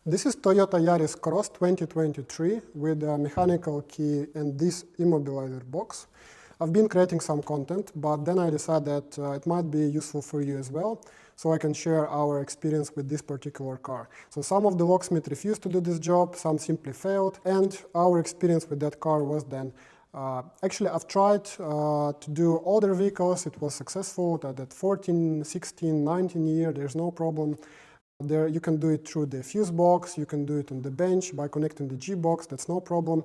This is Toyota Yaris Cross 2023 with a mechanical key and this Immobiliser box. I've been creating some content, but then I decided that it might be useful for you as well, so I can share our experience with this particular car. So some of the locksmiths refused to do this job, some simply failed, and our experience with that car was then actually, I've tried to do older vehicles. It was successful at 14, 16, 19 year, there's no problem. There, you can do it through the fuse box, you can do it on the bench by connecting the G box, that's no problem.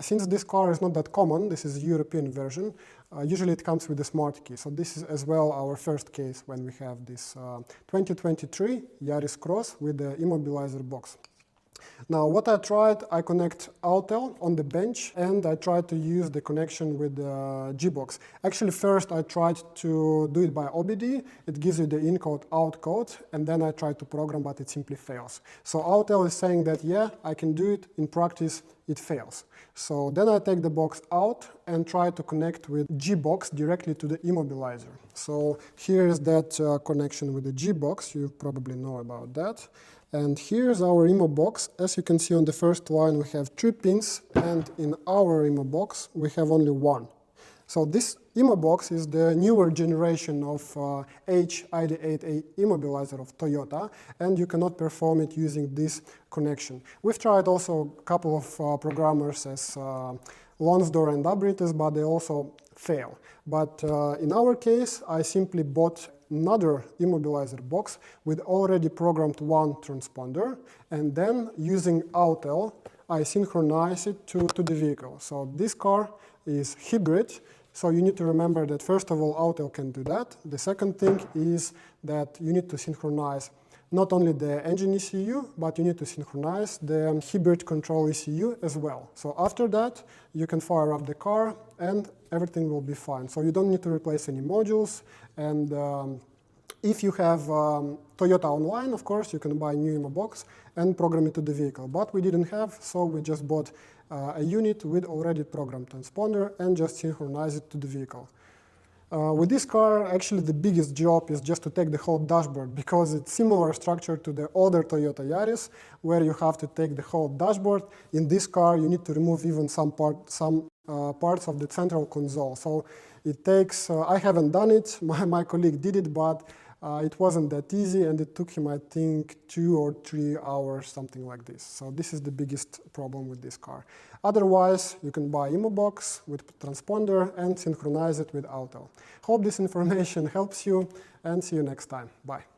Since this car is not that common, this is a European version, usually it comes with a smart key. So this is as well our first case when we have this 2023 Yaris Cross with the Immobiliser box. Now what I tried, I connect Autel on the bench and I tried to use the connection with the G-Box. Actually first I tried to do it by OBD, it gives you the in code, out code, and then I tried to program, but it simply fails. So Autel is saying that yeah, I can do it, in practice it fails. So then I take the box out and try to connect with G-Box directly to the Immobiliser. So here is that connection with the G-Box, you probably know about that. And here's our Immo box. As you can see on the first line, we have 3 pins, and in our Immo box, we have only 1. So this Immo box is the newer generation of ID8A Immobiliser of Toyota, and you cannot perform it using this connection. We've tried also a couple of programmers as Lonsdor and Abrites, but they also fail. But in our case, I simply bought another Immobiliser box with already programmed 1 transponder, and then using Autel, I synchronize it to the vehicle. So this car is hybrid, so you need to remember that first of all, Autel can do that. The second thing is that you need to synchronize not only the engine ECU, but you need to synchronize the hybrid control ECU as well. So after that, you can fire up the car and everything will be fine. So you don't need to replace any modules. And if you have Toyota Online, of course, you can buy a new Immo box and program it to the vehicle. But we didn't have, so we just bought a unit with already programmed transponder and just synchronize it to the vehicle. With this car, actually the biggest job is just to take the whole dashboard, because it's similar structure to the older Toyota Yaris, where you have to take the whole dashboard. In this car, you need to remove even some parts of the central console. So it takes, I haven't done it, my colleague did it, but it wasn't that easy, and it took him, I think, 2 or 3 hours, something like this. So this is the biggest problem with this car. Otherwise, you can buy Immo box with transponder and synchronize it with Autel. Hope this information helps you, and see you next time. Bye.